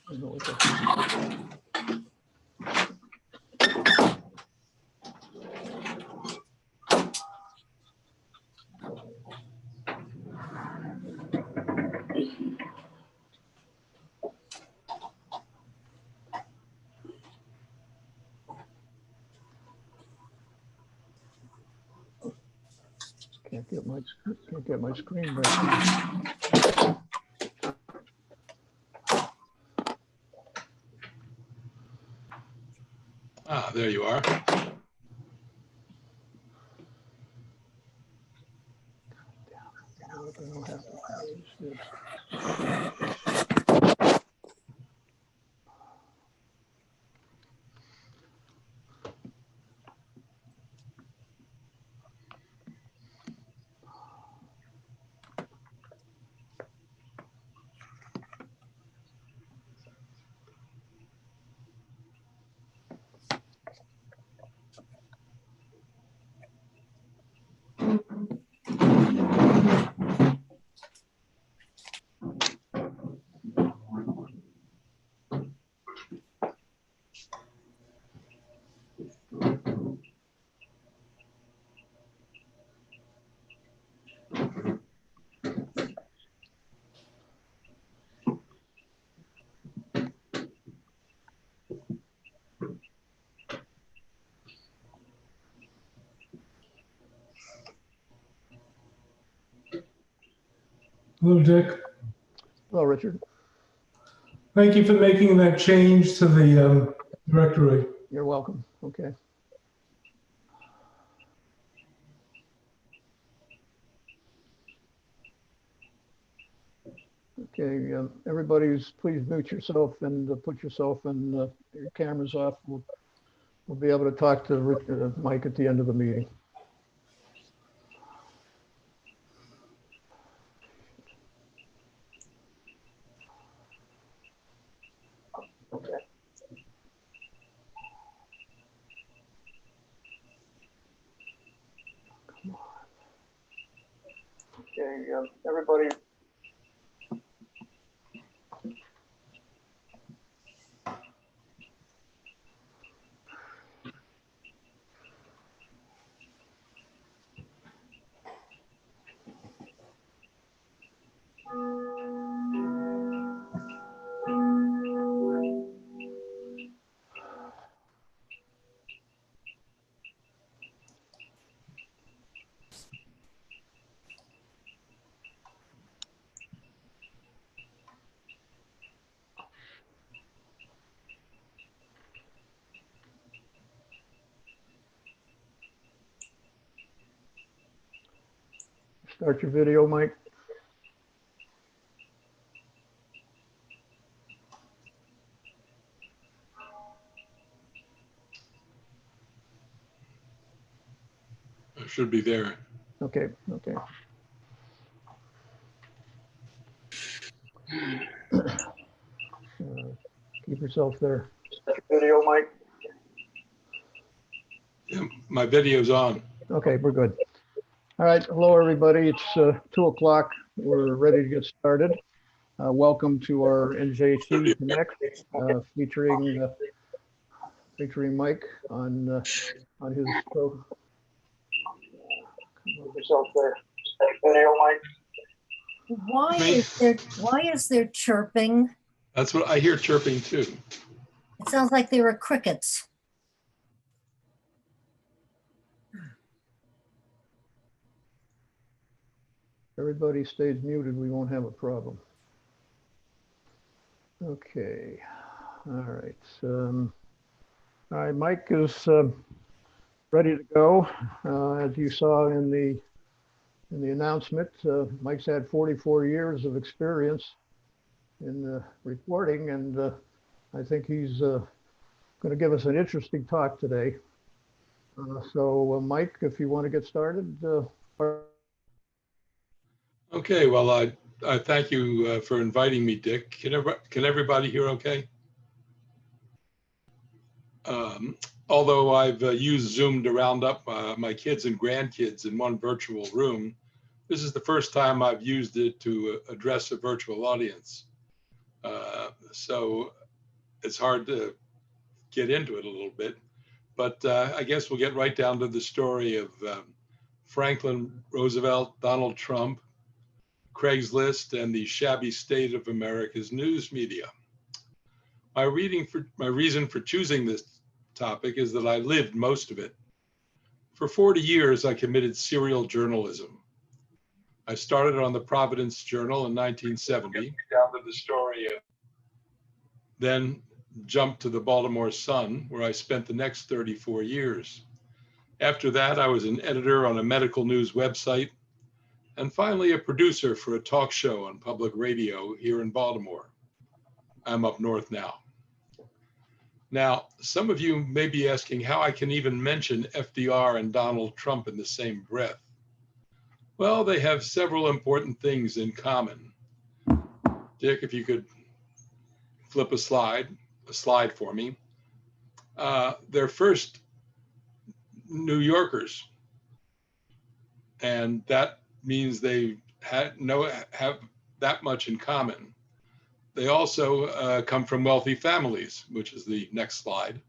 Can't get my screen back. Ah, there you are. Hello, Dick. Hello, Richard. Thank you for making that change to the directory. You're welcome. Okay. Okay, everybody's please mute yourself and put yourself and your cameras off. We'll be able to talk to Mike at the end of the meeting. Okay. Come on. Okay, everybody. Start your video, Mike. It should be there. Okay, okay. Keep yourself there. Start your video, Mike. Yeah, my video's on. Okay, we're good. All right, hello everybody. It's 2 o'clock. We're ready to get started. Welcome to our Njc Connects, featuring Mike on his show. Move yourself there. Video, Mike. Why is there chirping? That's what I hear, chirping too. It sounds like there were crickets. Everybody stays muted, we won't have a problem. Okay, all right. All right, Mike is ready to go. As you saw in the announcement, Mike's had 44 years of experience in reporting, and I think he's going to give us an interesting talk today. So, Mike, if you want to get started. Okay, well, I thank you for inviting me, Dick. Can everybody hear okay? Although I've used Zoom to round up my kids and grandkids in one virtual room, this is the first time I've used it to address a virtual audience. So it's hard to get into it a little bit. But I guess we'll get right down to the story of Franklin Roosevelt, Donald Trump, Craigslist, and the shabby state of America's news media. My reason for choosing this topic is that I lived most of it. For 40 years, I committed serial journalism. I started on the Providence Journal in 1970, down to the story of, then jumped to the Baltimore Sun, where I spent the next 34 years. After that, I was an editor on a medical news website, and finally a producer for a talk show on public radio here in Baltimore. I'm up north now. Now, some of you may be asking how I can even mention FDR and Donald Trump in the same breath. Well, they have several important things in common. Dick, if you could flip a slide for me. They're first New Yorkers, and that means they have that much in common. They also come from wealthy families, which is the next slide.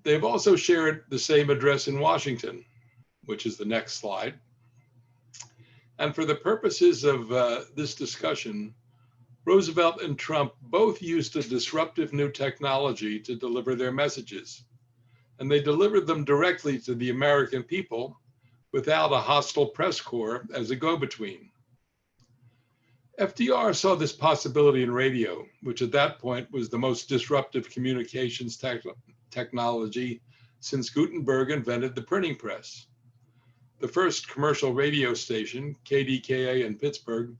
They've also shared the same address in Washington, which is the next slide. And for the purposes of this discussion, Roosevelt and Trump both used a disruptive new technology to deliver their messages, and they delivered them directly to the American people without a hostile press corps as a go-between. FDR saw this possibility in radio, which at that point was the most disruptive communications technology since Gutenberg invented the printing press. The first commercial radio station, KDKA in Pittsburgh,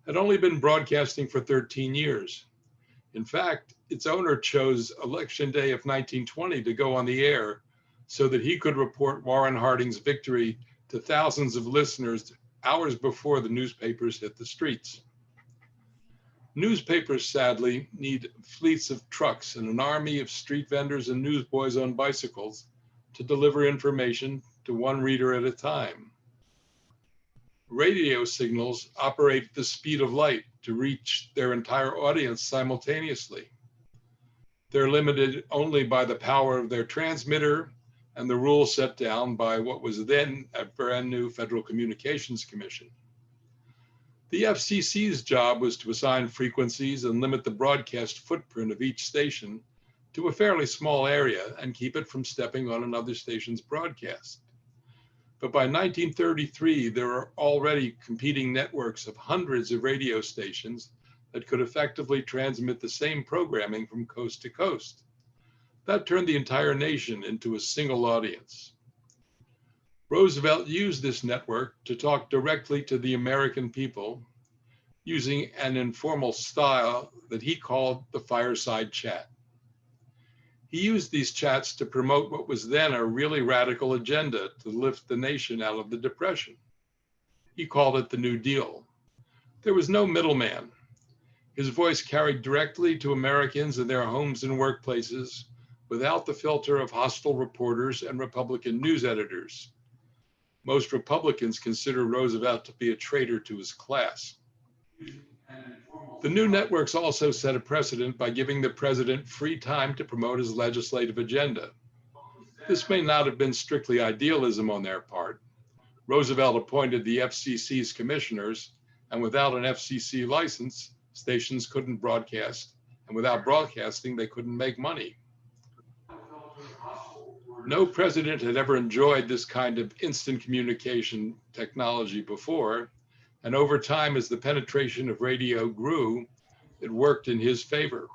had only been broadcasting for 13 years. In fact, its owner chose Election Day of 1920 to go on the air so that he could report Warren Harding's victory to thousands of listeners hours before the newspapers hit the streets. Newspapers, sadly, need fleets of trucks and an army of street vendors and newsboys on bicycles to deliver information to one reader at a time. Radio signals operate at the speed of light to reach their entire audience simultaneously. They're limited only by the power of their transmitter and the rules set down by what was then a brand new Federal Communications Commission. The FCC's job was to assign frequencies and limit the broadcast footprint of each station to a fairly small area and keep it from stepping on another station's broadcast. But by 1933, there were already competing networks of hundreds of radio stations that could effectively transmit the same programming from coast to coast. That turned the entire nation into a single audience. Roosevelt used this network to talk directly to the American people using an informal style that he called the fireside chat. He used these chats to promote what was then a really radical agenda to lift the nation out of the Depression. He called it the New Deal. There was no middleman. His voice carried directly to Americans in their homes and workplaces without the filter of hostile reporters and Republican news editors. Most Republicans consider Roosevelt to be a traitor to his class. The new networks also set a precedent by giving the president free time to promote his legislative agenda. This may not have been strictly idealism on their part. Roosevelt appointed the FCC's commissioners, and without an FCC license, stations couldn't broadcast, and without broadcasting, they couldn't make money. No president had ever enjoyed this kind of instant communication technology before, and over time, as the penetration of radio grew, it worked in his favor.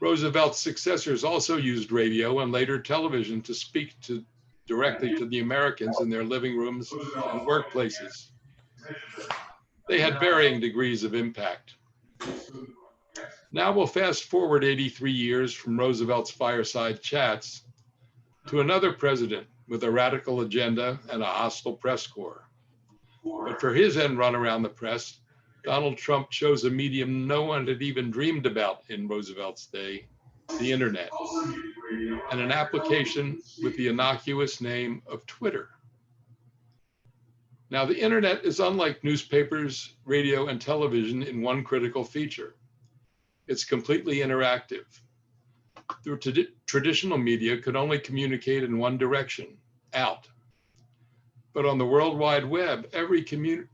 Roosevelt's successors also used radio and later television to speak directly to the Americans in their living rooms and workplaces. They had varying degrees of impact. Now we'll fast forward 83 years from Roosevelt's fireside chats to another president with a radical agenda and a hostile press corps. But for his end run around the press, Donald Trump chose a medium no one had even dreamed about in Roosevelt's day, the internet, and an application with the innocuous name of Twitter. Now, the internet is unlike newspapers, radio, and television in one critical feature. It's completely interactive. The traditional media could only communicate in one direction, out. But on the World Wide Web, every computer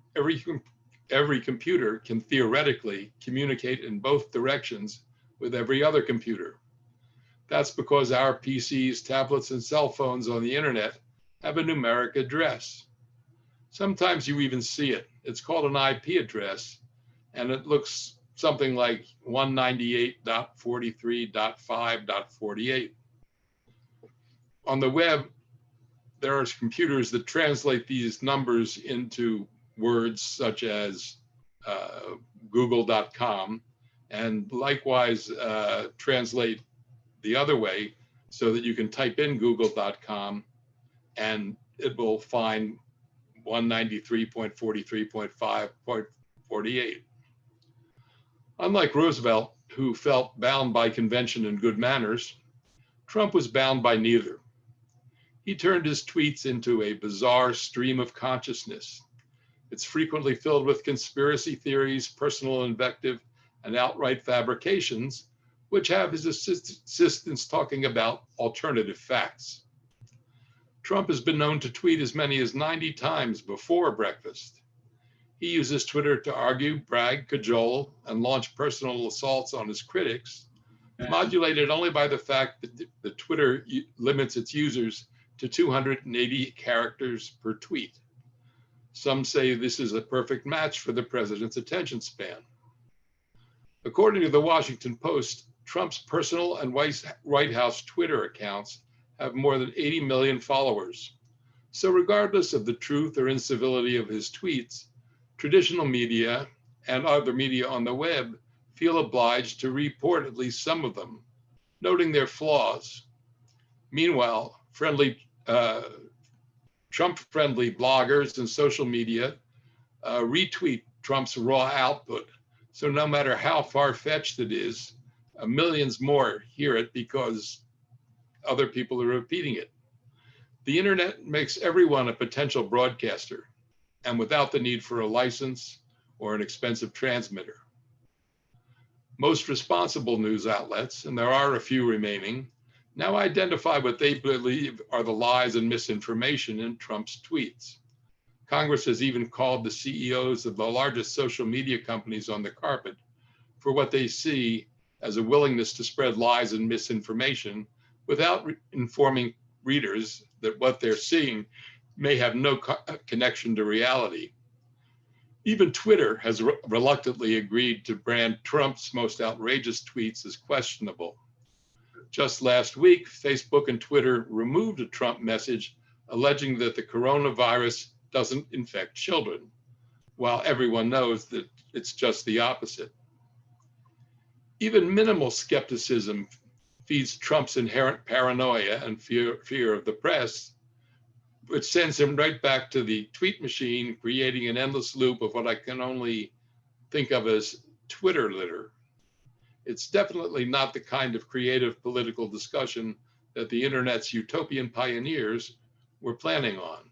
can theoretically communicate in both directions with every other computer. That's because our PCs, tablets, and cell phones on the internet have a numeric address. Sometimes you even see it. It's called an IP address, and it looks something like 198.43.5.48. On the web, there are computers that translate these numbers into words such as google.com, and likewise translate the other way so that you can type in google.com and it will find 193.43.5.48. Unlike Roosevelt, who felt bound by convention and good manners, Trump was bound by neither. He turned his tweets into a bizarre stream of consciousness. It's frequently filled with conspiracy theories, personal invective, and outright fabrications, which have his assistants talking about alternative facts. Trump has been known to tweet as many as 90 times before breakfast. He uses Twitter to argue, brag, cajole, and launch personal assaults on his critics, modulated only by the fact that the Twitter limits its users to 280 characters per tweet. Some say this is a perfect match for the president's attention span. According to the Washington Post, Trump's personal and White House Twitter accounts have more than 80 million followers. So regardless of the truth or incivility of his tweets, traditional media and other media on the web feel obliged to report at least some of them, noting their flaws. Meanwhile, Trump-friendly bloggers and social media retweet Trump's raw output. So no matter how far-fetched it is, millions more hear it because other people are repeating it. The internet makes everyone a potential broadcaster, and without the need for a license or an expensive transmitter. Most responsible news outlets, and there are a few remaining, now identify what they believe are the lies and misinformation in Trump's tweets. Congress has even called the CEOs of the largest social media companies on the carpet for what they see as a willingness to spread lies and misinformation without informing readers that what they're seeing may have no connection to reality. Even Twitter has reluctantly agreed to brand Trump's most outrageous tweets as questionable. Just last week, Facebook and Twitter removed a Trump message alleging that the coronavirus doesn't infect children, while everyone knows that it's just the opposite. Even minimal skepticism feeds Trump's inherent paranoia and fear of the press, which sends him right back to the tweet machine, creating an endless loop of what I can only think of as Twitter litter. It's definitely not the kind of creative political discussion that the internet's utopian pioneers were planning on.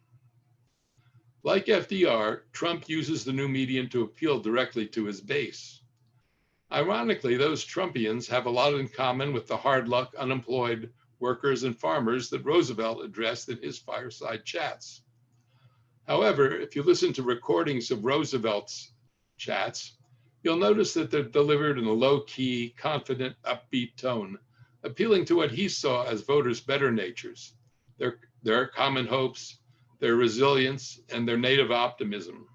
Like FDR, Trump uses the new medium to appeal directly to his base. Ironically, those Trumpians have a lot in common with the hard luck, unemployed workers and farmers that Roosevelt addressed in his fireside chats. However, if you listen to recordings of Roosevelt's chats, you'll notice that they're delivered in a low-key, confident, upbeat tone, appealing to what he saw as voters' better natures, their common hopes, their resilience, and their native optimism.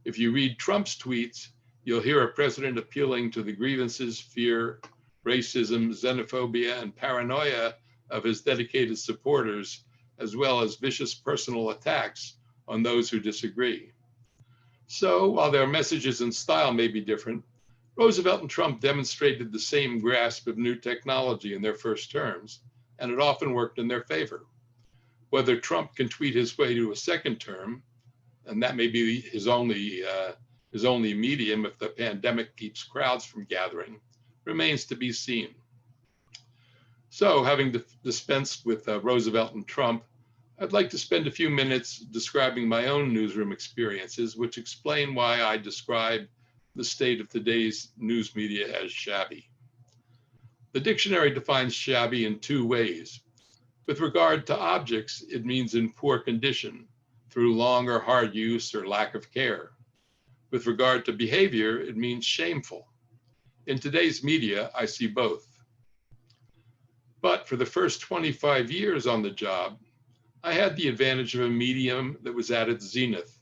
If you read Trump's tweets, you'll hear a president appealing to the grievances, fear, racism, xenophobia, and paranoia of his dedicated supporters, as well as vicious personal attacks on those who disagree. So, while their messages and style may be different, Roosevelt and Trump demonstrated the same grasp of new technology in their first terms, and it often worked in their favor. Whether Trump can tweet his way to a second term, and that may be his only medium if the pandemic keeps crowds from gathering, remains to be seen. So, having dispensed with Roosevelt and Trump, I'd like to spend a few minutes describing my own newsroom experiences, which explain why I describe the state of today's news media as shabby. The dictionary defines shabby in two ways. With regard to objects, it means in poor condition, through long or hard use or lack of care. With regard to behavior, it means shameful. In today's media, I see both. But for the first 25 years on the job, I had the advantage of a medium that was at its zenith.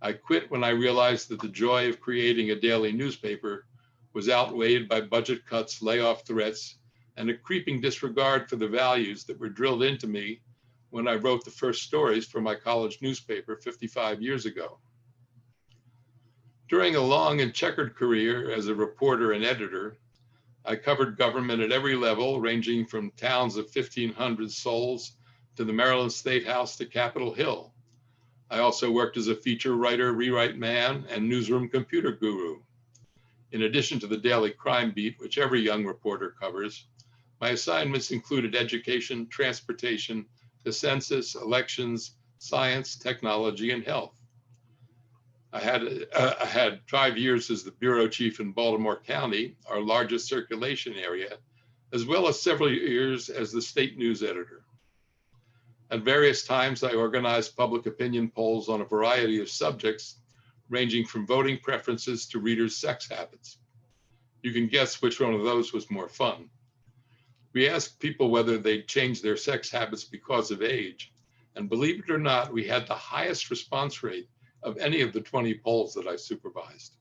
I quit when I realized that the joy of creating a daily newspaper was outweighed by budget cuts, layoff threats, and a creeping disregard for the values that were drilled into me when I wrote the first stories for my college newspaper 55 years ago. During a long and checkered career as a reporter and editor, I covered government at every level, ranging from towns of 1,500 souls to the Maryland State House to Capitol Hill. I also worked as a feature writer, rewrite man, and newsroom computer guru. In addition to the daily crime beat, which every young reporter covers, my assignments included education, transportation, the census, elections, science, technology, and health. I had 5 years as the bureau chief in Baltimore County, our largest circulation area, as well as several years as the state news editor. At various times, I organized public opinion polls on a variety of subjects, ranging from voting preferences to readers' sex habits. You can guess which one of those was more fun. We asked people whether they'd changed their sex habits because of age, and believe it or not, we had the highest response rate of any of the 20 polls that I supervised.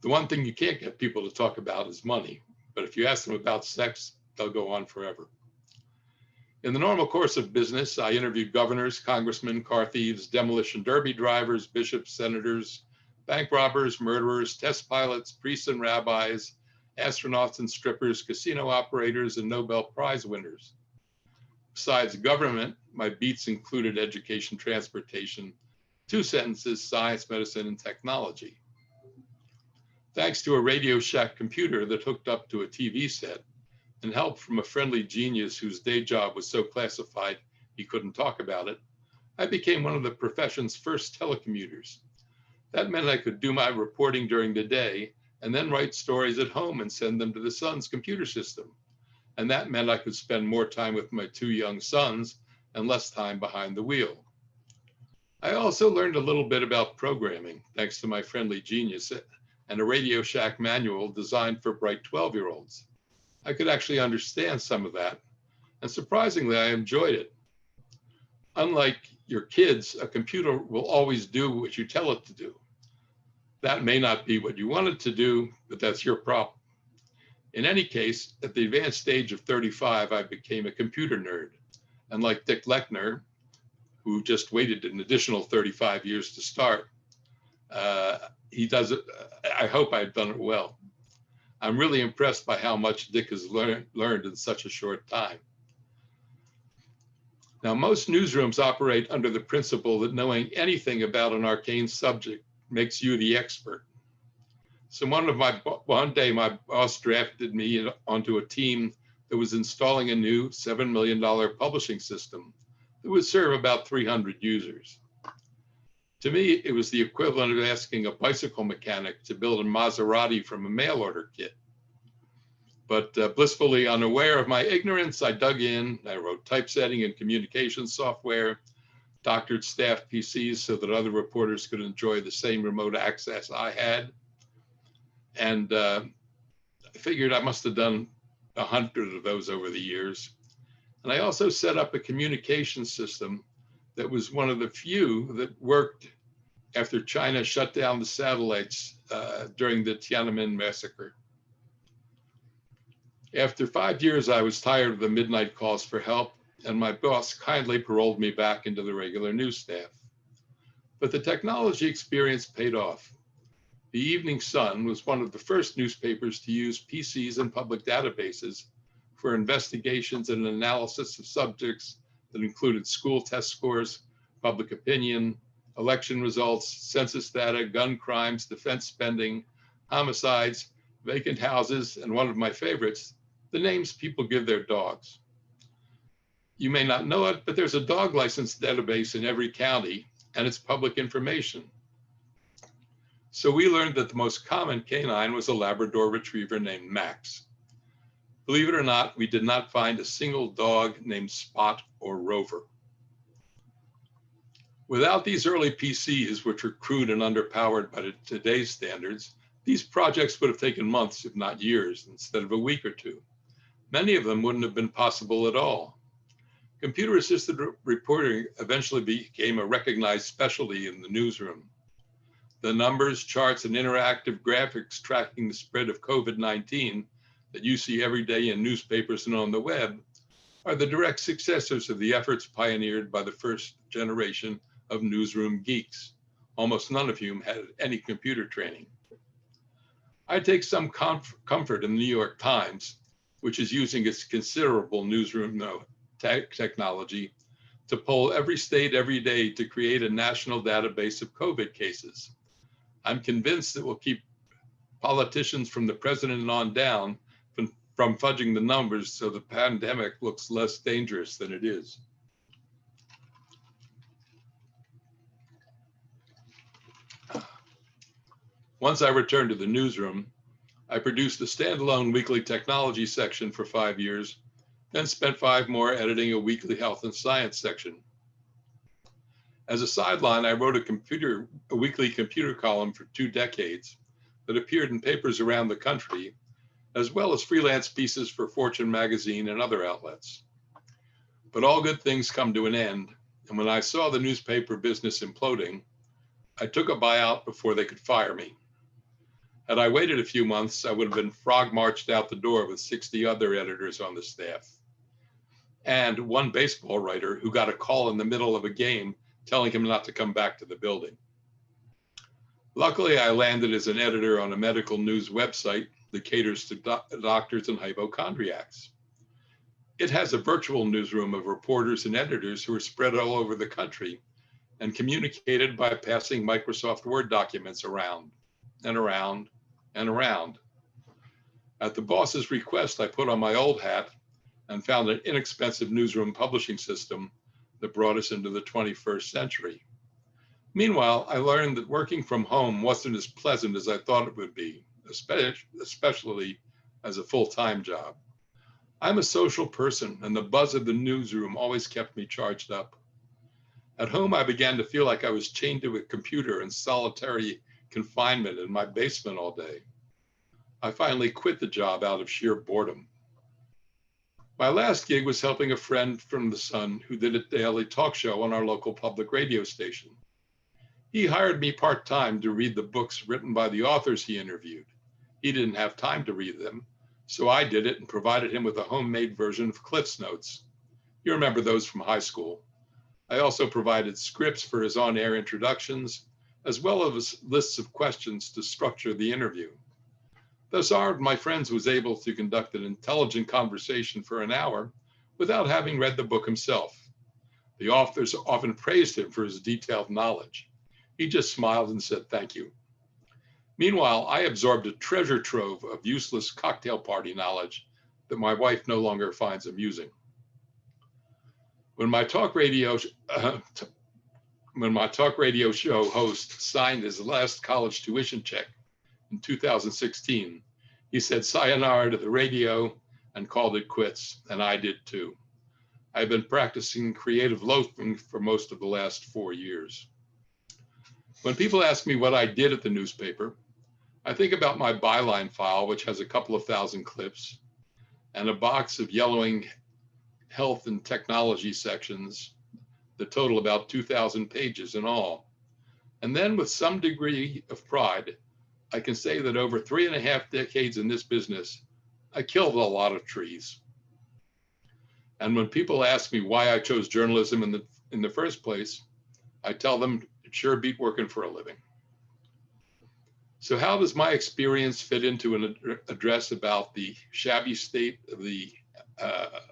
The one thing you can't get people to talk about is money, but if you ask them about sex, they'll go on forever. In the normal course of business, I interviewed governors, congressmen, car thieves, demolition derby drivers, bishops, senators, bank robbers, murderers, test pilots, priests and rabbis, astronauts and strippers, casino operators, and Nobel Prize winners. Besides government, my beats included education, transportation, 2 sentences, science, medicine, and technology. Thanks to a Radio Shack computer that hooked up to a TV set and help from a friendly genius whose day job was so classified he couldn't talk about it, I became one of the profession's first telecommuters. That meant I could do my reporting during the day and then write stories at home and send them to the Sun's computer system. And that meant I could spend more time with my 2 young sons and less time behind the wheel. I also learned a little bit about programming, thanks to my friendly genius and a Radio Shack manual designed for bright 12-year-olds. I could actually understand some of that, and surprisingly, I enjoyed it. Unlike your kids, a computer will always do what you tell it to do. That may not be what you want it to do, but that's your problem. In any case, at the advanced age of 35, I became a computer nerd. And like Dick Lechner, who just waited an additional 35 years to start, he does it. I hope I've done it well. I'm really impressed by how much Dick has learned in such a short time. Now, most newsrooms operate under the principle that knowing anything about an arcane subject makes you the expert. So one day my boss drafted me onto a team that was installing a new $7 million publishing system that would serve about 300 users. To me, it was the equivalent of asking a bicycle mechanic to build a Maserati from a mail order kit. But blissfully unaware of my ignorance, I dug in. I wrote typesetting and communication software, doctored staff PCs so that other reporters could enjoy the same remote access I had. And I figured I must have done 100 of those over the years. And I also set up a communication system that was one of the few that worked after China shut down the satellites during the Tiananmen massacre. After 5 years, I was tired of the midnight calls for help, and my boss kindly paroled me back into the regular news staff. But the technology experience paid off. The Evening Sun was one of the first newspapers to use PCs and public databases for investigations and analysis of subjects that included school test scores, public opinion, election results, census data, gun crimes, defense spending, homicides, vacant houses, and one of my favorites, the names people give their dogs. You may not know it, but there's a dog license database in every county, and it's public information. So we learned that the most common canine was a Labrador Retriever named Max. Believe it or not, we did not find a single dog named Spot or Rover. Without these early PCs, which were crude and underpowered by today's standards, these projects would have taken months, if not years, instead of a week or two. Many of them wouldn't have been possible at all. Computer-assisted reporting eventually became a recognized specialty in the newsroom. The numbers, charts, and interactive graphics tracking the spread of COVID-19 that you see every day in newspapers and on the web are the direct successors of the efforts pioneered by the first generation of newsroom geeks, almost none of whom had any computer training. I take some comfort in the New York Times, which is using its considerable newsroom technology to poll every state every day to create a national database of COVID cases. I'm convinced it will keep politicians from the president and on down from fudging the numbers so the pandemic looks less dangerous than it is. Once I returned to the newsroom, I produced a standalone weekly technology section for 5 years, then spent 5 more editing a weekly health and science section. As a sideline, I wrote a weekly computer column for 2 decades that appeared in papers around the country, as well as freelance pieces for Fortune magazine and other outlets. But all good things come to an end, and when I saw the newspaper business imploding, I took a buyout before they could fire me. Had I waited a few months, I would have been frog marched out the door with 60 other editors on the staff. And one baseball writer who got a call in the middle of a game telling him not to come back to the building. Luckily, I landed as an editor on a medical news website that caters to doctors and hypochondriacs. It has a virtual newsroom of reporters and editors who are spread all over the country and communicated by passing Microsoft Word documents around and around and around. At the boss's request, I put on my old hat and found an inexpensive newsroom publishing system that brought us into the 21st century. Meanwhile, I learned that working from home wasn't as pleasant as I thought it would be, especially as a full-time job. I'm a social person, and the buzz of the newsroom always kept me charged up. At home, I began to feel like I was chained to a computer in solitary confinement in my basement all day. I finally quit the job out of sheer boredom. My last gig was helping a friend from the Sun who did a daily talk show on our local public radio station. He hired me part-time to read the books written by the authors he interviewed. He didn't have time to read them, so I did it and provided him with a homemade version of Cliff's Notes. You remember those from high school. I also provided scripts for his on-air introductions, as well as lists of questions to structure the interview. Thus, my friend was able to conduct an intelligent conversation for an hour without having read the book himself. The authors often praised him for his detailed knowledge. He just smiled and said thank you. Meanwhile, I absorbed a treasure trove of useless cocktail party knowledge that my wife no longer finds amusing. When my talk radio show host signed his last college tuition check in 2016, he said sayonara to the radio and called it quits, and I did too. I've been practicing creative loafing for most of the last 4 years. When people ask me what I did at the newspaper, I think about my byline file, which has a couple of thousand clips, and a box of yellowing health and technology sections that total about 2,000 pages in all. And then with some degree of pride, I can say that over 3.5 decades in this business, I killed a lot of trees. And when people ask me why I chose journalism in the first place, I tell them it sure beat working for a living. So how does my experience fit into an address about the shabby state of the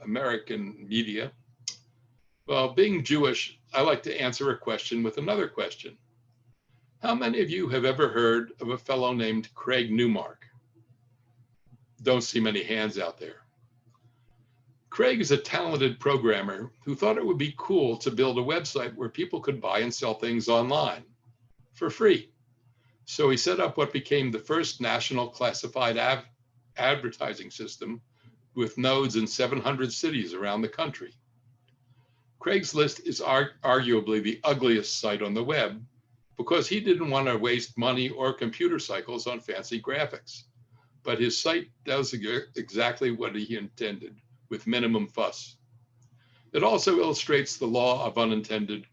American media? Well, being Jewish, I like to answer a question with another question. How many of you have ever heard of a fellow named Craig Newmark? Don't see many hands out there. Craig is a talented programmer who thought it would be cool to build a website where people could buy and sell things online for free. So he set up what became the first national classified advertising system with nodes in 700 cities around the country. Craigslist is arguably the ugliest site on the web because he didn't want to waste money or computer cycles on fancy graphics. But his site does exactly what he intended, with minimum fuss. It also illustrates the law of unintended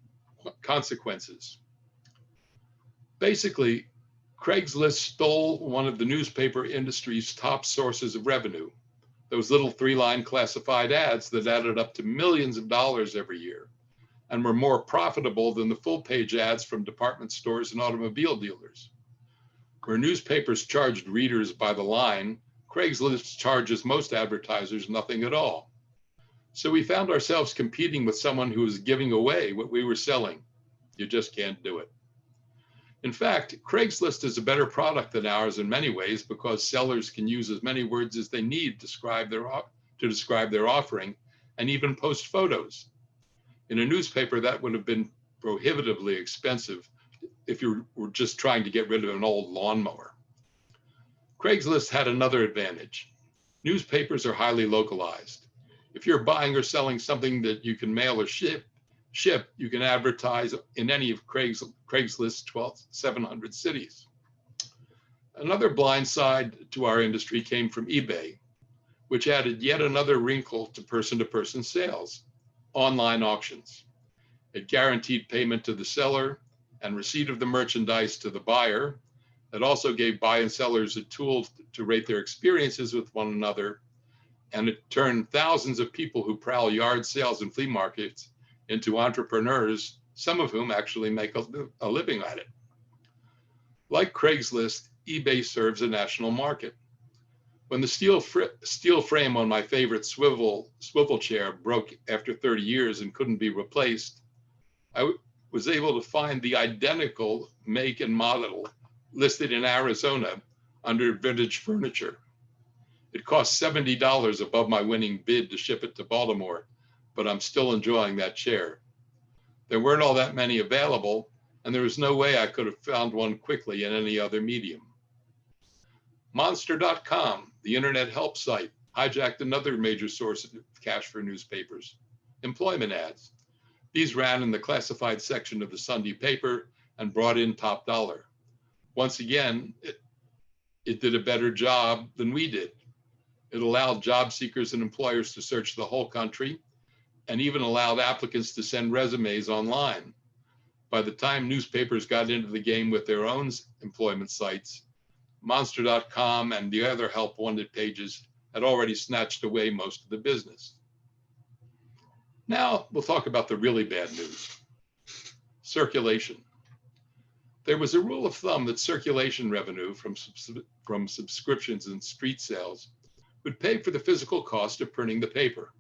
consequences. Basically, Craigslist stole one of the newspaper industry's top sources of revenue, those little 3-line classified ads that added up to millions of dollars every year and were more profitable than the full-page ads from department stores and automobile dealers. Where newspapers charged readers by the line, Craigslist charges most advertisers nothing at all. So we found ourselves competing with someone who was giving away what we were selling. You just can't do it. In fact, Craigslist is a better product than ours in many ways because sellers can use as many words as they need to describe their offering and even post photos. In a newspaper, that would have been prohibitively expensive if you were just trying to get rid of an old lawnmower. Craigslist had another advantage. Newspapers are highly localized. If you're buying or selling something that you can mail or ship, you can advertise in any of Craigslist's 700 cities. Another blind side to our industry came from eBay, which added yet another wrinkle to person-to-person sales, online auctions. It guaranteed payment to the seller and receipt of the merchandise to the buyer. It also gave buy and sellers a tool to rate their experiences with one another, and it turned thousands of people who prowl yard sales and flea markets into entrepreneurs, some of whom actually make a living at it. Like Craigslist, eBay serves a national market. When the steel frame on my favorite swivel chair broke after 30 years and couldn't be replaced, I was able to find the identical make and model listed in Arizona under Vintage Furniture. It cost $70 above my winning bid to ship it to Baltimore, but I'm still enjoying that chair. There weren't all that many available, and there was no way I could have found one quickly in any other medium. Monster.com, the internet help site, hijacked another major source of cash for newspapers, employment ads. These ran in the classified section of the Sunday paper and brought in top dollar. Once again, it did a better job than we did. It allowed job seekers and employers to search the whole country and even allowed applicants to send resumes online. By the time newspapers got into the game with their own employment sites, Monster.com and the other help wanted pages had already snatched away most of the business. Now we'll talk about the really bad news. Circulation. There was a rule of thumb that circulation revenue from subscriptions and street sales would pay for the physical cost of printing the paper.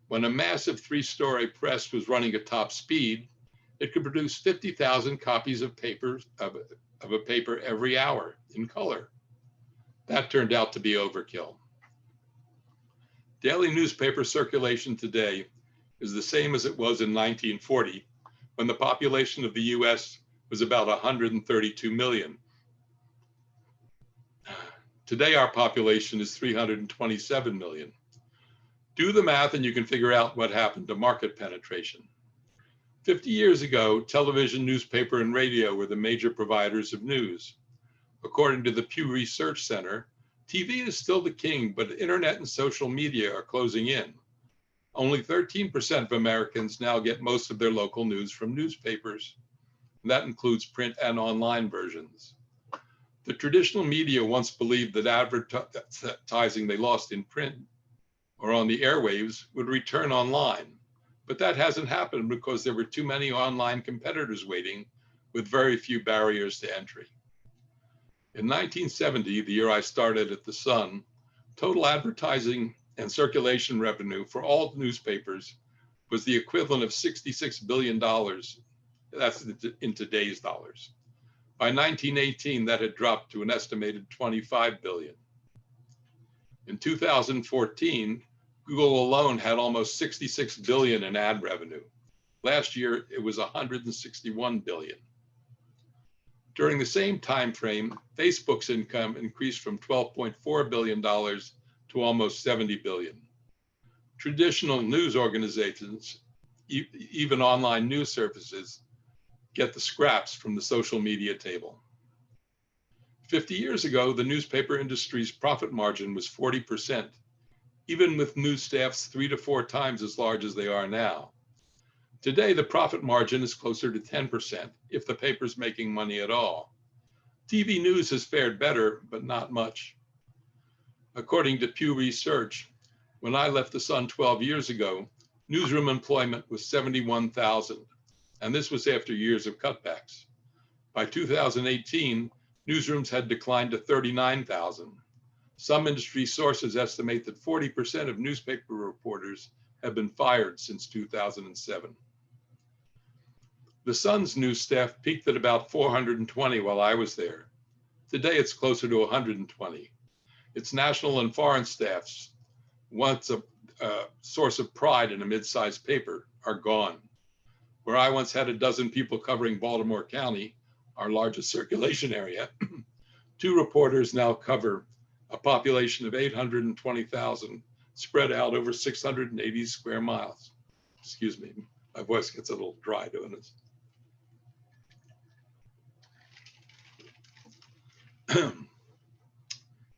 When a massive 3-story press was running at top speed, it could produce 50,000 copies of a paper every hour in color. That turned out to be overkill. Daily newspaper circulation today is the same as it was in 1940, when the population of the US was about 132 million. Today, our population is 327 million. Do the math and you can figure out what happened to market penetration. 50 years ago, television, newspaper, and radio were the major providers of news. According to the Pew Research Center, TV is still the king, but internet and social media are closing in. Only 13% of Americans now get most of their local news from newspapers. And that includes print and online versions. The traditional media once believed that advertising they lost in print or on the airwaves would return online. But that hasn't happened because there were too many online competitors waiting with very few barriers to entry. In 1970, the year I started at The Sun, total advertising and circulation revenue for all newspapers was the equivalent of $66 billion. That's in today's dollars. By 1918, that had dropped to an estimated $25 billion. In 2014, Google alone had almost 66 billion in ad revenue. Last year, it was 161 billion. During the same time frame, Facebook's income increased from $12.4 billion to almost 70 billion. Traditional news organizations, even online news services, get the scraps from the social media table. 50 years ago, the newspaper industry's profit margin was 40%, even with news staffs 3 to 4 times as large as they are now. Today, the profit margin is closer to 10%, if the paper's making money at all. TV news has fared better, but not much. According to Pew Research, when I left the Sun 12 years ago, newsroom employment was 71,000, and this was after years of cutbacks. By 2018, newsrooms had declined to 39,000. Some industry sources estimate that 40% of newspaper reporters have been fired since 2007. The Sun's news staff peaked at about 420 while I was there. Today, it's closer to 120. Its national and foreign staffs, once a source of pride in a mid-sized paper, are gone. Where I once had a dozen people covering Baltimore County, our largest circulation area, 2 reporters now cover a population of 820,000 spread out over 680 square miles. Excuse me, my voice gets a little dry doing this.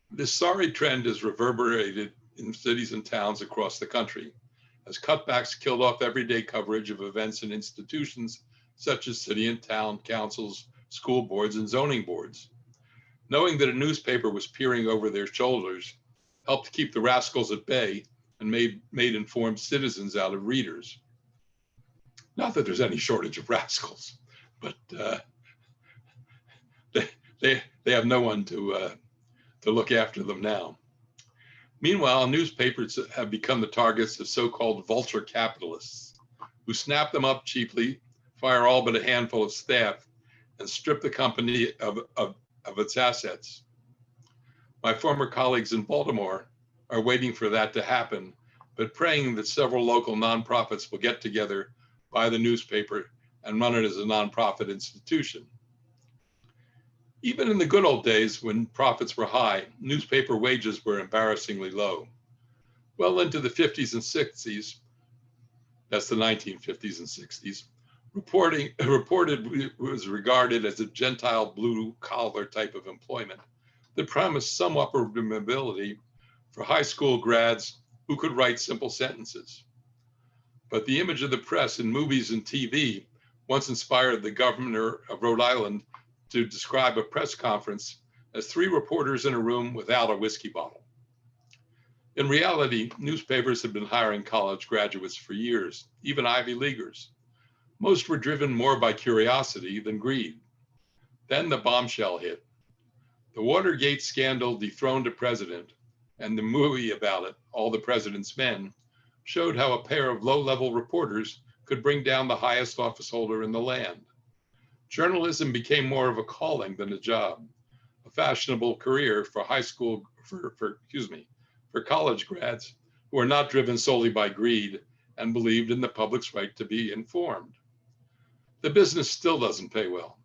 This sorry trend is reverberated in cities and towns across the country as cutbacks killed off everyday coverage of events and institutions such as city and town councils, school boards, and zoning boards. Knowing that a newspaper was peering over their shoulders helped keep the rascals at bay and made informed citizens out of readers. Not that there's any shortage of rascals, but they have no one to look after them now. Meanwhile, newspapers have become the targets of so-called vulture capitalists who snap them up cheaply, fire all but a handful of staff, and strip the company of its assets. My former colleagues in Baltimore are waiting for that to happen, but praying that several local nonprofits will get together, buy the newspaper, and run it as a nonprofit institution. Even in the good old days when profits were high, newspaper wages were embarrassingly low. Well into the 50s and 60s, that's the 1950s and 60s, reported was regarded as a Gentile blue-collar type of employment that promised some upward mobility for high school grads who could write simple sentences. But the image of the press in movies and TV once inspired the governor of Rhode Island to describe a press conference as 3 reporters in a room without a whiskey bottle. In reality, newspapers have been hiring college graduates for years, even Ivy Leaguers. Most were driven more by curiosity than greed. Then the bombshell hit. The Watergate scandal dethroned a president, and the movie about it, All the President's Men, showed how a pair of low-level reporters could bring down the highest office holder in the land. Journalism became more of a calling than a job, a fashionable career for for college grads who are not driven solely by greed and believed in the public's right to be informed. The business still doesn't pay well.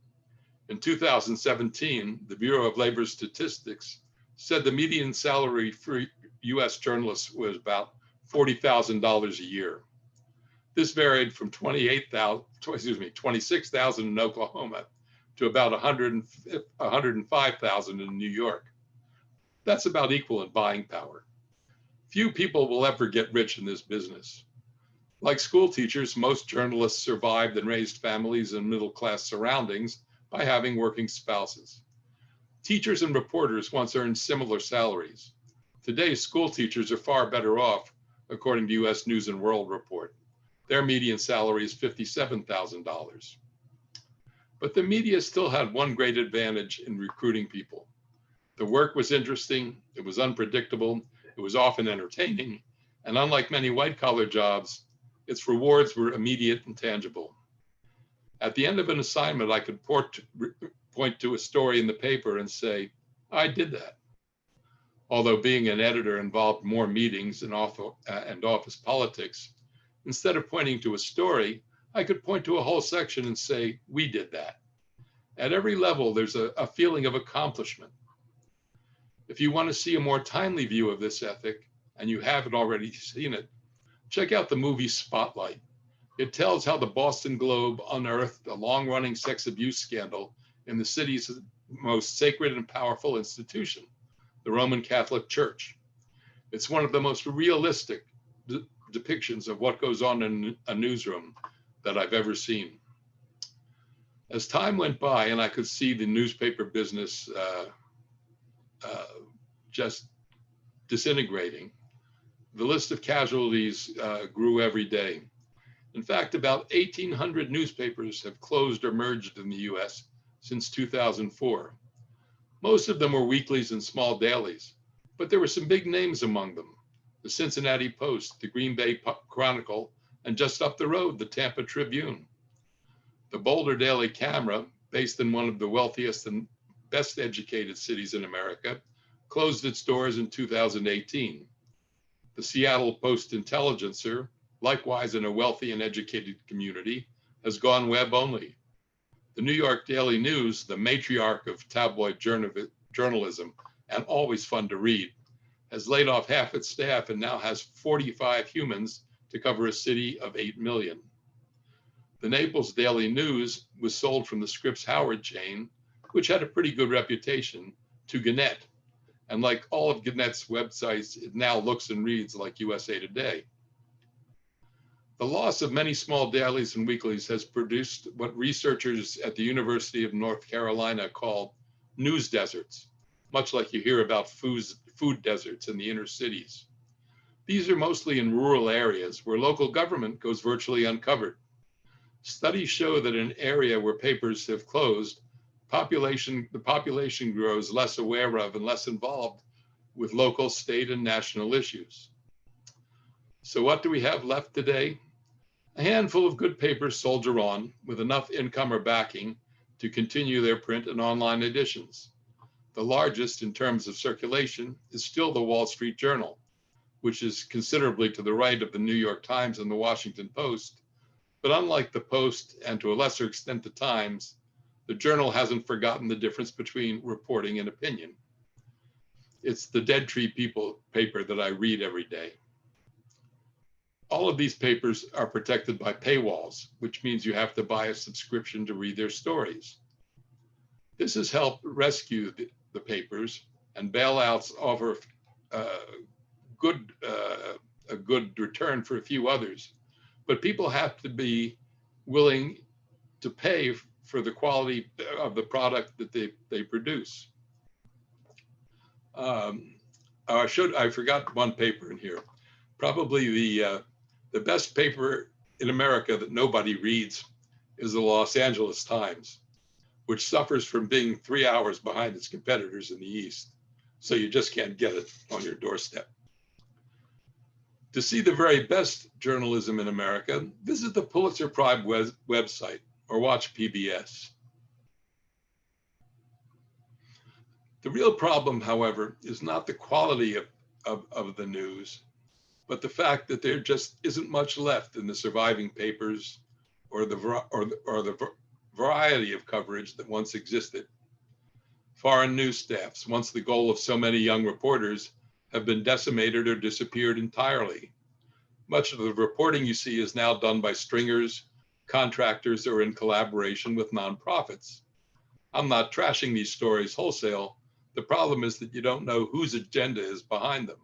In 2017, the Bureau of Labor Statistics said the median salary for US journalists was about $40,000 a year. This varied from $26,000 in Oklahoma to about $105,000 in New York. That's about equal in buying power. Few people will ever get rich in this business. Like school teachers, most journalists survived and raised families in middle-class surroundings by having working spouses. Teachers and reporters once earned similar salaries. Today, school teachers are far better off, according to US News and World Report. Their median salary is $57,000. But the media still had one great advantage in recruiting people. The work was interesting, it was unpredictable, it was often entertaining, and unlike many white-collar jobs, its rewards were immediate and tangible. At the end of an assignment, I could point to a story in the paper and say, I did that. Although being an editor involved more meetings and office politics, instead of pointing to a story, I could point to a whole section and say, we did that. At every level, there's a feeling of accomplishment. If you want to see a more timely view of this ethic, and you haven't already seen it, check out the movie Spotlight. It tells how the Boston Globe unearthed a long-running sex abuse scandal in the city's most sacred and powerful institution, the Roman Catholic Church. It's one of the most realistic depictions of what goes on in a newsroom that I've ever seen. As time went by and I could see the newspaper business just disintegrating, the list of casualties grew every day. In fact, about 1,800 newspapers have closed or merged in the US since 2004. Most of them were weeklies and small dailies, but there were some big names among them. The Cincinnati Post, the Green Bay Chronicle, and just up the road, the Tampa Tribune. The Boulder Daily Camera, based in one of the wealthiest and best educated cities in America, closed its doors in 2018. The Seattle Post-Intelligencer, likewise in a wealthy and educated community, has gone web only. The New York Daily News, the matriarch of tabloid journalism and always fun to read, has laid off half its staff and now has 45 humans to cover a city of 8 million. The Naples Daily News was sold from the Scripps Howard chain, which had a pretty good reputation, to Gannett. And like all of Gannett's websites, it now looks and reads like USA Today. The loss of many small dailies and weeklies has produced what researchers at the University of North Carolina call news deserts, much like you hear about food deserts in the inner cities. These are mostly in rural areas where local government goes virtually uncovered. Studies show that in an area where papers have closed, the population grows less aware of and less involved with local, state, and national issues. So what do we have left today? A handful of good papers soldier on with enough income or backing to continue their print and online editions. The largest in terms of circulation is still the Wall Street Journal, which is considerably to the right of the New York Times and the Washington Post. But unlike the Post and to a lesser extent the Times, the Journal hasn't forgotten the difference between reporting and opinion. It's the Dead Tree People paper that I read every day. All of these papers are protected by paywalls, which means you have to buy a subscription to read their stories. This has helped rescue the papers, and bailouts offer a good return for a few others. But people have to be willing to pay for the quality of the product that they produce. I forgot one paper in here. Probably the best paper in America that nobody reads is the Los Angeles Times, which suffers from being 3 hours behind its competitors in the East. So you just can't get it on your doorstep. To see the very best journalism in America, visit the Pulitzer Prize website or watch PBS. The real problem, however, is not the quality of the news, but the fact that there just isn't much left in the surviving papers or the variety of coverage that once existed. Foreign news staffs, once the goal of so many young reporters, have been decimated or disappeared entirely. Much of the reporting you see is now done by stringers, contractors, or in collaboration with nonprofits. I'm not trashing these stories wholesale. The problem is that you don't know whose agenda is behind them.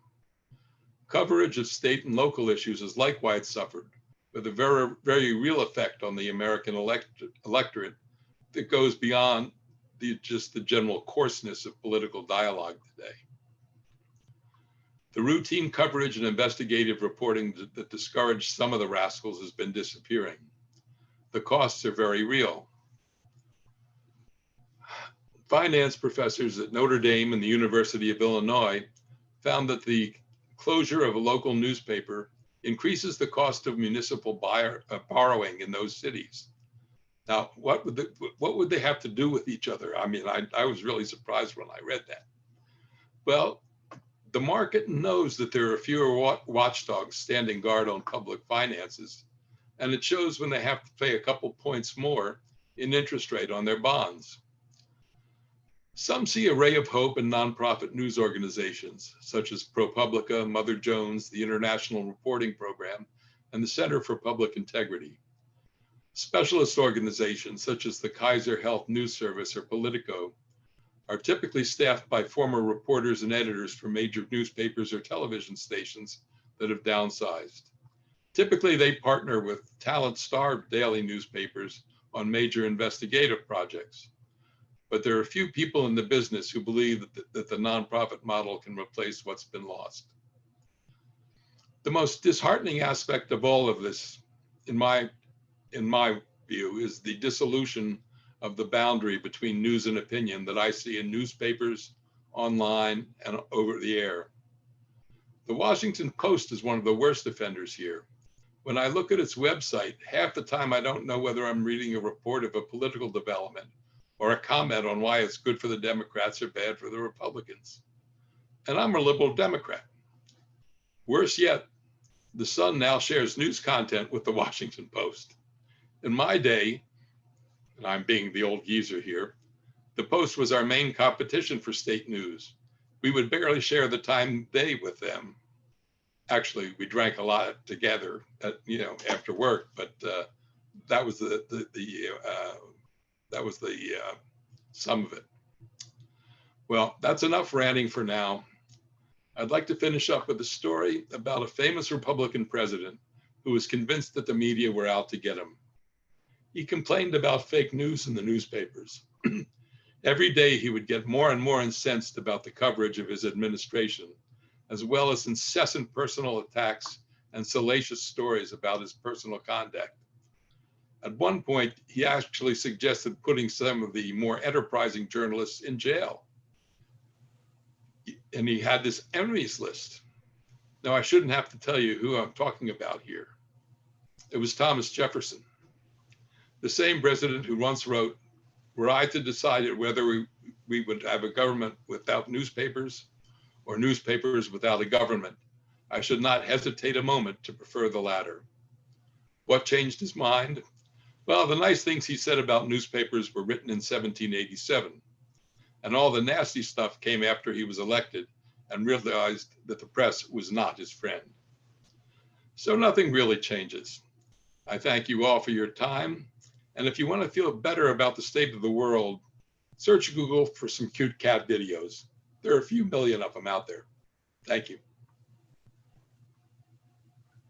Coverage of state and local issues has likewise suffered, with a very, very real effect on the American electorate that goes beyond just the general coarseness of political dialogue today. The routine coverage and investigative reporting that discouraged some of the rascals has been disappearing. The costs are very real. Finance professors at Notre Dame and the University of Illinois found that the closure of a local newspaper increases the cost of municipal borrowing in those cities. Now, what would they have to do with each other? I mean, I was really surprised when I read that. Well, The market knows that there are fewer watchdogs standing guard on public finances, and it shows when they have to pay a couple points more in interest rate on their bonds. Some see a ray of hope in nonprofit news organizations, such as ProPublica, Mother Jones, the International Reporting Program, and the Center for Public Integrity. Specialist organizations, such as the Kaiser Health News Service or Politico, are typically staffed by former reporters and editors from major newspapers or television stations that have downsized. Typically, they partner with talent-starved daily newspapers on major investigative projects. But there are few people in the business who believe that the nonprofit model can replace what's been lost. The most disheartening aspect of all of this, in my view, is the dissolution of the boundary between news and opinion that I see in newspapers, online, and over the air. The Washington Post is one of the worst offenders here. When I look at its website, half the time I don't know whether I'm reading a report of a political development or a comment on why it's good for the Democrats or bad for the Republicans. And I'm a liberal Democrat. Worse yet, the Sun now shares news content with the Washington Post. In my day, and I'm being the old geezer here, the Post was our main competition for state news. We would barely share the time day with them. Actually, we drank a lot together, after work, but that was the sum of it. Well, that's enough ranting for now. I'd like to finish up with a story about a famous Republican president who was convinced that the media were out to get him. He complained about fake news in the newspapers. Every day he would get more and more incensed about the coverage of his administration, as well as incessant personal attacks and salacious stories about his personal conduct. At one point, he actually suggested putting some of the more enterprising journalists in jail. And he had this enemies list. Now, I shouldn't have to tell you who I'm talking about here. It was Thomas Jefferson, the same president who once wrote, "Were I to decide whether we would have a government without newspapers or newspapers without a government, I should not hesitate a moment to prefer the latter." What changed his mind? Well, the nice things he said about newspapers were written in 1787, and all the nasty stuff came after he was elected and realized that the press was not his friend. So nothing really changes. I thank you all for your time, and if you want to feel better about the state of the world, search Google for some cute cat videos. There are a few million of them out there. Thank you.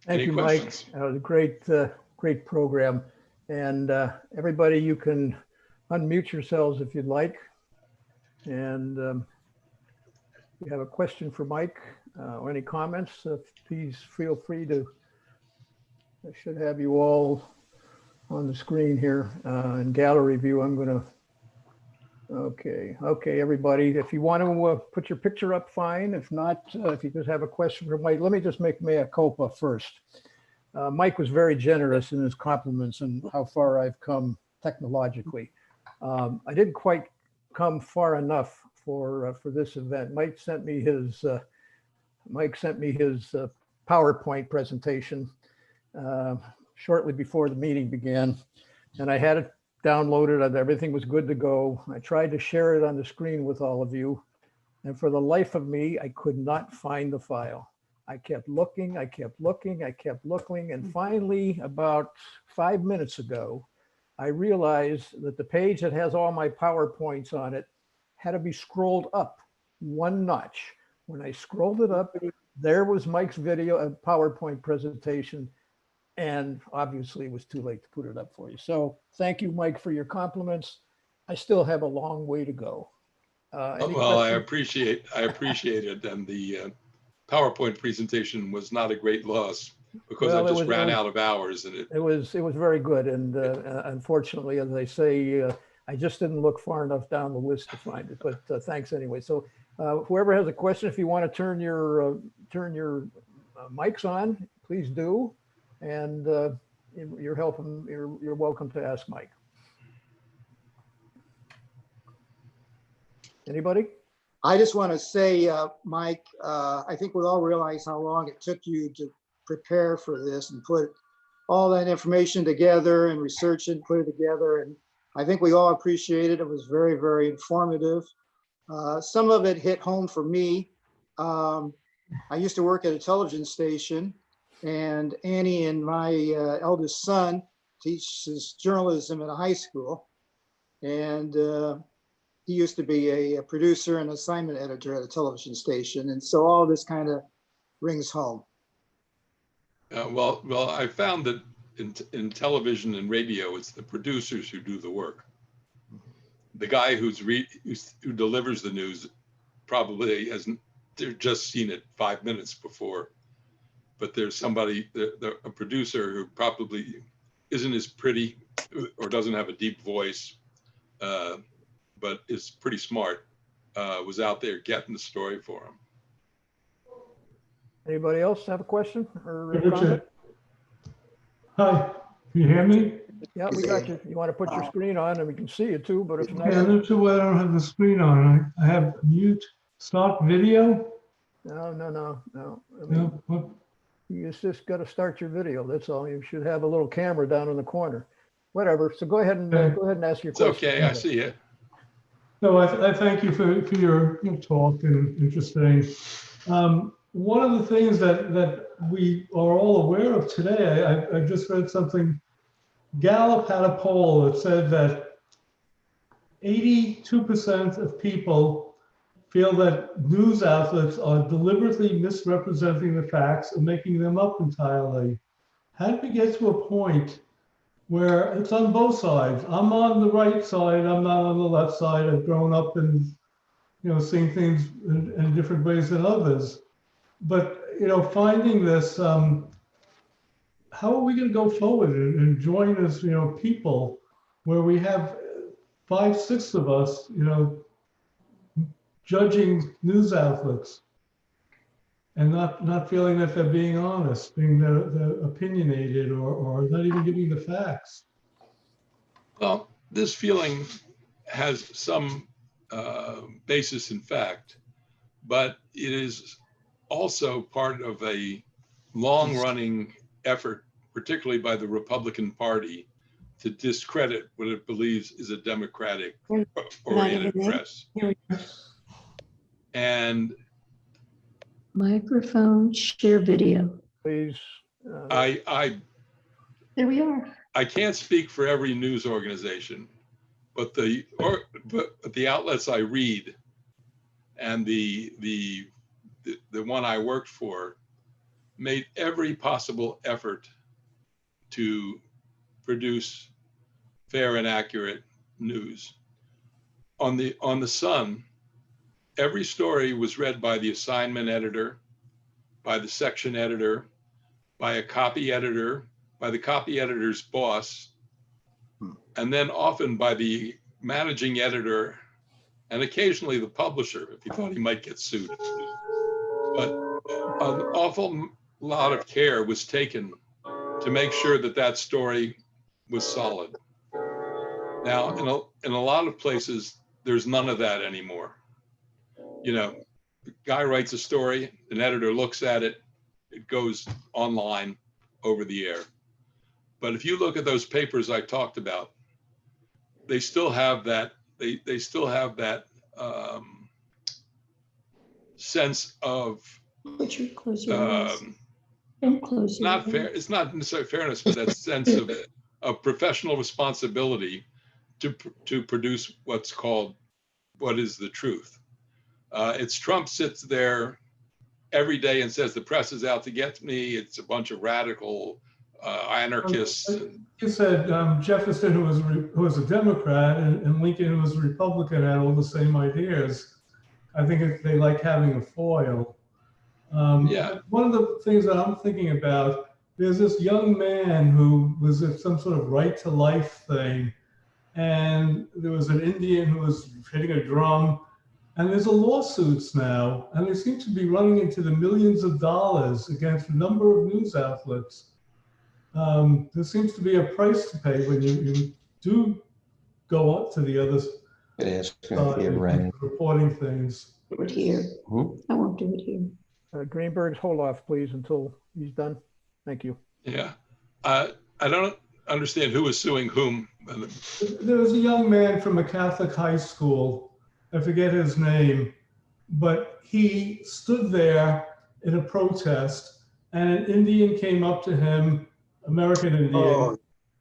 Thank you, Mike. That was a great program. And everybody, you can unmute yourselves if you'd like. And if you have a question for Mike or any comments, please feel free to. I should have you all on the screen here in gallery view. I'm going to. Okay, everybody. If you want to put your picture up, fine. If not, if you just have a question for Mike, let me just make mea culpa first. Mike was very generous in his compliments and how far I've come technologically. I didn't quite come far enough for this event. Mike sent me his PowerPoint presentation shortly before the meeting began, and I had it downloaded and everything was good to go. I tried to share it on the screen with all of you, and for the life of me, I could not find the file. I kept looking, and finally, about 5 minutes ago, I realized that the page that has all my PowerPoints on it had to be scrolled up one notch. When I scrolled it up, there was Mike's video, PowerPoint presentation, and obviously it was too late to put it up for you. So thank you, Mike, for your compliments. I still have a long way to go. Well, I appreciate it, and the PowerPoint presentation was not a great loss because I just ran out of hours, and it was very good. And unfortunately, as I say, I just didn't look far enough down the list to find it. But thanks anyway. So whoever has a question, if you want to turn your mics on, please do. And you're welcome to ask Mike. Anybody? I just want to say, Mike, I think we all realize how long it took you to prepare for this and put all that information together and research it and put it together. And I think we all appreciate it. It was very, very informative. Some of it hit home for me. I used to work at a television station, and Annie and my eldest son teaches journalism at a high school. And he used to be a producer and assignment editor at a television station. And so all this kind of rings home. Well, I found that in television and radio, it's the producers who do the work. The guy who delivers the news probably hasn't just seen it 5 minutes before, but there's somebody, a producer who probably isn't as pretty or doesn't have a deep voice, but is pretty smart, was out there getting the story for him. Anybody else have a question or a Richard. comment? Hi, can you hear me? Yeah, we got you. You want to put your screen on and we can see you too, but if Yeah, I'm not, not sure why I don't have the screen on. I have mute start video. no. I mean, No, what? you just got to start your video. That's all. You should have a little camera down in the corner. Whatever. So go ahead and ask your It's question. okay, I see it. No, I thank you for your talk and interesting. One of the things that we are all aware of today, I just read something. Gallup had a poll that said that 82% of people feel that news outlets are deliberately misrepresenting the facts or making them up entirely. How did we get to a point where it's on both sides? I'm on the right side, I'm not on the left side. I've grown up and, seeing things in different ways than others. But, finding this, how are we going to go forward and join as, people where we have 5-6 of us, judging news outlets and not feeling that they're being honest, being they're opinionated or not even giving the facts? Well, this feeling has some basis in fact, but it is also part of a long-running effort, particularly by the Republican Party, to discredit what it believes is a democratic-oriented press. And microphone, share video. Please. There we are. I can't speak for every news organization, but the outlets I read and the one I worked for made every possible effort to produce fair and accurate news. On the Sun, every story was read by the assignment editor, by the section editor, by a copy editor, by the copy editor's boss, and then often by the managing editor, and occasionally the publisher if he thought he might get sued. But an awful lot of care was taken to make sure that story was solid. Now, in a lot of places, there's none of that anymore. The guy writes a story, an editor looks at it, it goes online over the air. But if you look at those papers I talked about, they still have that, they still have that sense of Put your closer eyes. Don't close your not eyes. fair. It's not necessarily fairness, but that sense of professional responsibility to produce what is the truth. It's Trump sits there every day and says the press is out to get me. It's a bunch of radical anarchists. You said Jefferson, who was a Democrat, and Lincoln, who was a Republican, had all the same ideas. I think they like having a foil. Yeah. One of the things that I'm thinking about, there's this young man who was at some sort of right to life thing, and there was an Indian who was hitting a drum, and there's lawsuits now, and they seem to be running into the millions of dollars against a number of news outlets. There seems to be a price to pay when you do go up to the other It is side going to be a rain. reporting things. Do it here. I won't do it here. Greenberg's hold off, please, until he's done. Thank you. Yeah. I don't understand who is suing whom. There was a young man from a Catholic high school, I forget his name, but he stood there in a protest, and an Indian came up to him, American Indian, Oh,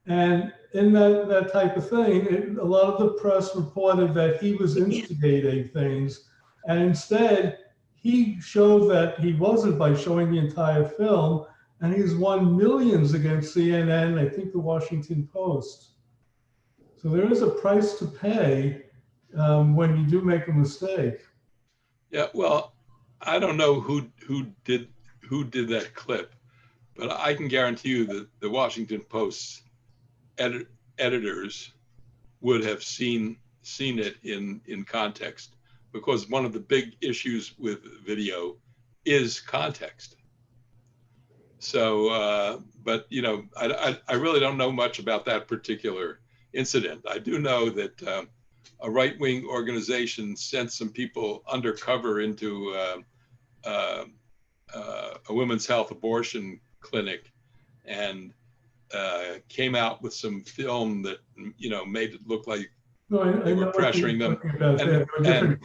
and in that type of thing, a lot of the press reported that he was instigating things, and instead, he showed that he wasn't by showing the entire film, and he's won millions against CNN, I think the Washington Post. So there is a price to pay when you do make a mistake. Yeah, well, I don't know who did that clip, but I can guarantee you that the Washington Post editors would have seen it in context, because one of the big issues with video is context. So, but you know, I really don't know much about that particular incident. I do know that a right-wing organization sent some people undercover into a women's health abortion clinic and came out with some film that, you know, made it look like they were pressuring them, and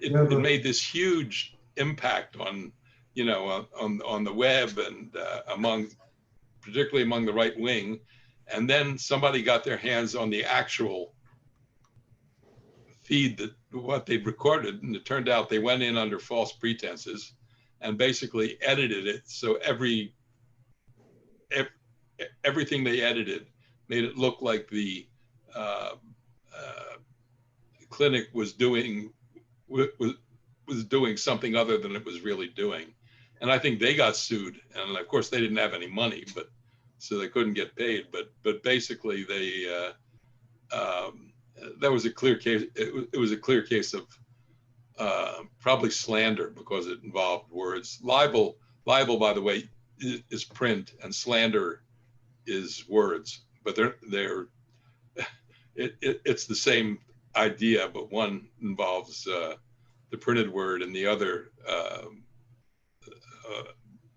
it made this huge impact on, you know, on the web and particularly among the right wing. And then somebody got their hands on the actual feed, that what they'd recorded, and it turned out they went in under false pretenses and basically edited it. So everything they edited made it look like the clinic was doing something other than it was really doing. And I think they got sued, and of course they didn't have any money, but so they couldn't get paid. But basically they that was a clear case. It was a clear case of probably slander, because it involved words. Libel, by the way, is print, and slander is words. But it's the same idea, but one involves the printed word and the other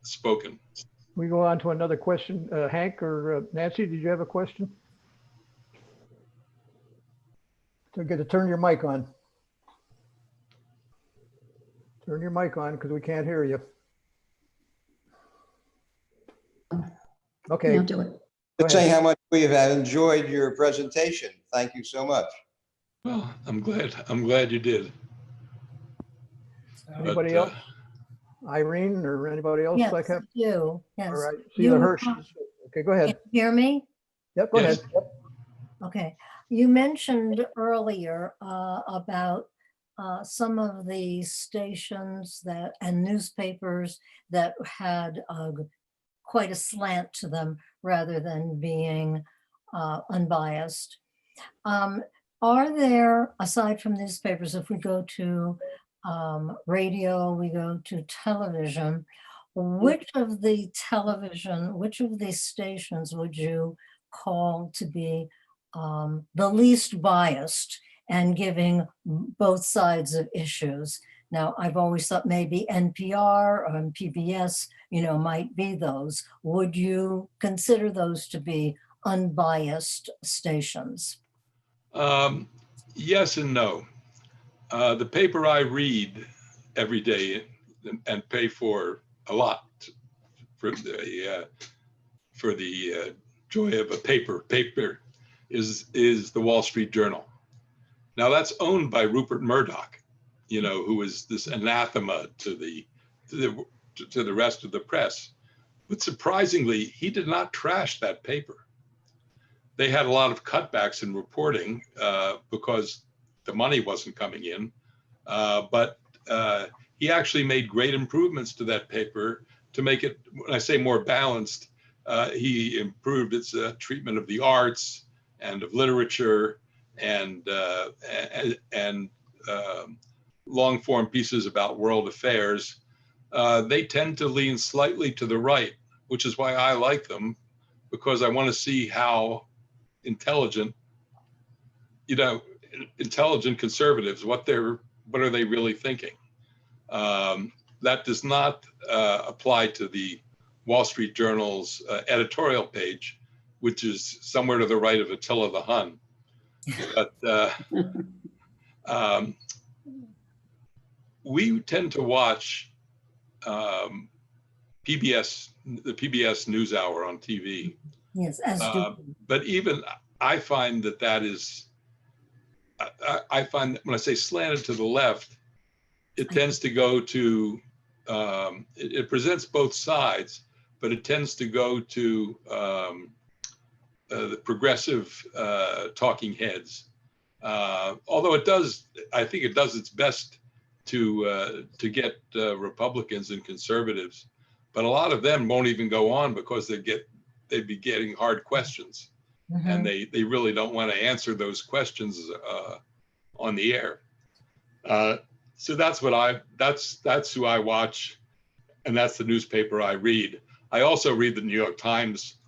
spoken. We go on to another question. Hank or Nancy, did you have a question? So get to turn your mic on. Turn your mic on, because we can't hear you. Okay. I'll do it. Go Just saying ahead. how much we have enjoyed your presentation. Thank you so much. Well, I'm glad you did. Anybody But, else? Irene or anybody else? Yes, Like I that? do. Yes. All right. You Sheila were Hirsch. Okay, go ahead. Can you hear me? Yep, go Yes. ahead. Yep. Okay. You mentioned earlier about some of the stations and newspapers that had quite a slant to them rather than being unbiased. Are there, aside from newspapers, if we go to radio, we go to television, which of the stations would you call to be the least biased and giving both sides of issues? Now, I've always thought maybe NPR or PBS, you know, might be those. Would you consider those to be unbiased stations? Yes and no. The paper I read every day and pay for a lot for the joy of a paper is the Wall Street Journal. Now that's owned by Rupert Murdoch, you know, who is this anathema to the rest of the press. But surprisingly, he did not trash that paper. They had a lot of cutbacks in reporting because the money wasn't coming in, but he actually made great improvements to that paper to make it, when I say more balanced, he improved its treatment of the arts and of literature and long form pieces about world affairs. They tend to lean slightly to the right, which is why I like them, because I want to see how intelligent conservatives, what are they really thinking? That does not apply to the Wall Street Journal's editorial page, which is somewhere to the right of Attila the Hun. But we tend to watch the PBS NewsHour on TV. Yes, as do. But even I find that is, I find that when I say slanted to the left, it tends to go to, it presents both sides, but it tends to go to the progressive talking heads. Although it does, I think it does its best to get Republicans and conservatives, but a lot of them won't even go on because they'd be getting hard questions, and they really don't want to answer those questions on the air. So that's who I watch, and that's the newspaper I read. I also read the New York Times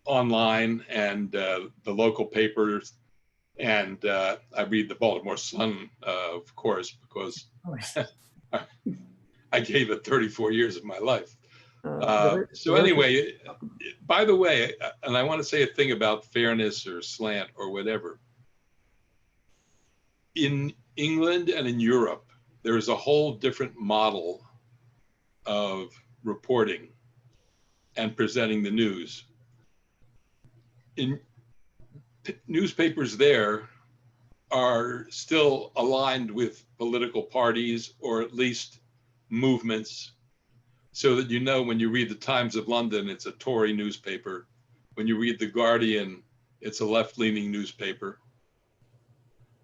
online and the local papers, and I read the Baltimore Sun, of course, because I gave it 34 years of my life. So anyway, by the way, and I want to say a thing about fairness or slant or whatever. In England and in Europe, there is a whole different model of reporting and presenting the news. In newspapers there are still aligned with political parties or at least movements, so that you know when you read the Times of London, it's a Tory newspaper. When you read the Guardian, it's a left-leaning newspaper.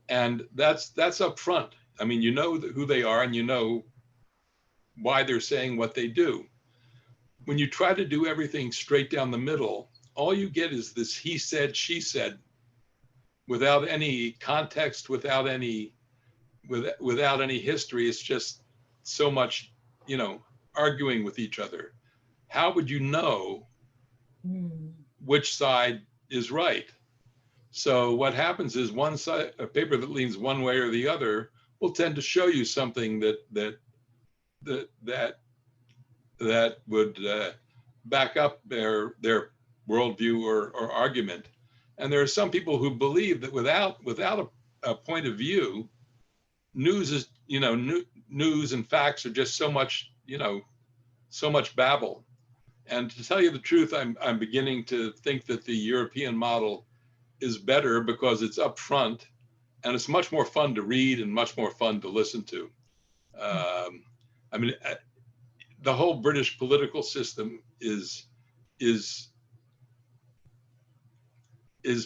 And that's up front. I mean, you know who they are and you know why they're saying what they do. When you try to do everything straight down the middle, all you get is this he said, she said, without any context, without any history. It's just so much, arguing with each other. How would you know which side is right? So what happens is one side, a paper that leans one way or the other, will tend to show you something that would back up their worldview or argument. And there are some people who believe that without a point of view, news is, news and facts are just so much, so much babble. And to tell you the truth, I'm beginning to think that the European model is better because it's upfront and it's much more fun to read and much more fun to listen to. I mean, the whole British political system is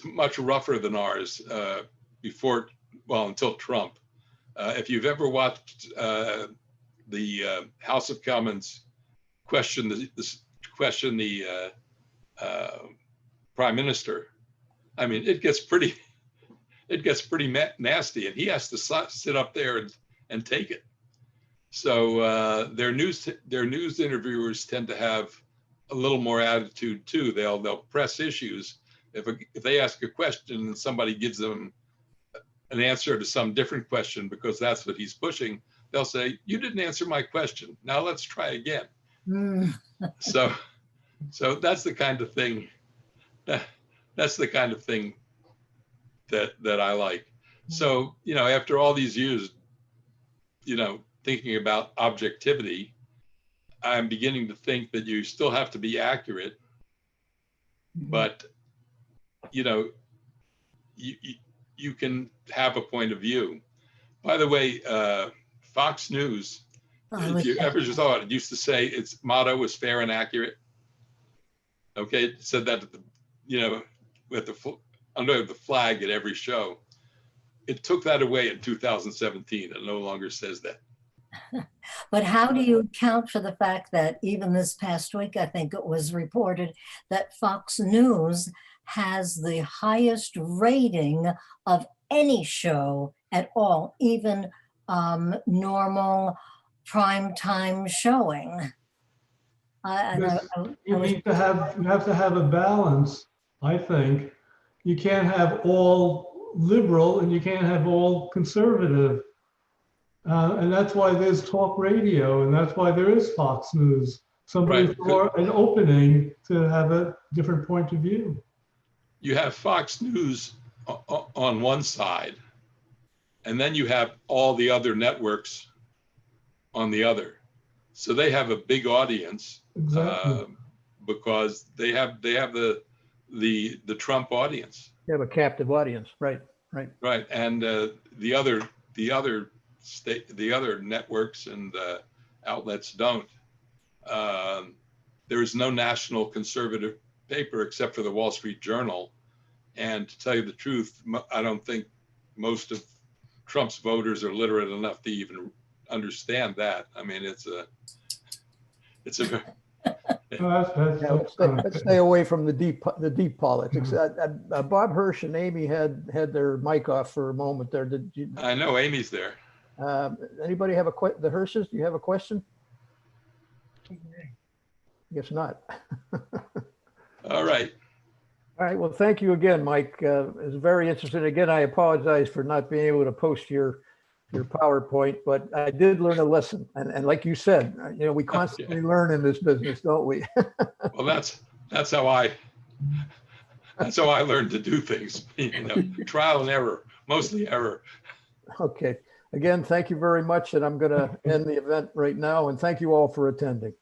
much rougher than ours until Trump. If you've ever watched the House of Commons question the Prime Minister, I mean, it gets pretty nasty, and he has to sit up there and take it. So their news interviewers tend to have a little more attitude too. They'll press issues. If they ask a question and somebody gives them an answer to some different question because that's what he's pushing, they'll say, "You didn't answer my question. Now let's try again." So that's the kind of thing. That's the kind of thing that I like. So after all these years, thinking about objectivity, I'm beginning to think that you still have to be accurate, but you can have a point of view. By the way, Fox News, if you ever thought, it used to say its motto was fair and accurate. Okay, it said that under the flag at every show. It took that away in 2017. It no longer says that. But how do you account for the fact that even this past week, I think it was reported that Fox News has the highest rating of any show at all, even normal primetime showing? You have to have a balance, I think. You can't have all liberal and you can't have all conservative. And that's why there's talk radio, and that's why there is Fox News. Somebody Right. saw an opening to have a different point of view. You have Fox News on one side, and then you have all the other networks on the other. So they have a big audience Exactly. because they have the Trump audience, You have a captive audience, right? right? And the other networks and outlets don't. There is no national conservative paper except for the Wall Street Journal. And to tell you the truth, I don't think most of Trump's voters are literate enough to even understand that. I mean, it's a Yeah, let's stay away from the deep politics. Bob Hirsch and Amy had their mic off for a moment there. Did you? I know Amy's there. Anybody have the Hirsches? Do you have a question? Guess not. All right. All right. Well, thank you again, Mike. It's very interesting. Again, I apologize for not being able to post your PowerPoint, but I did learn a lesson. And like you said, we constantly learn in this business, don't we? Well, that's how I learned to do things. Trial and error, mostly error. Okay. Again, thank you very much. And I'm going to end the event right now. And thank you all for attending.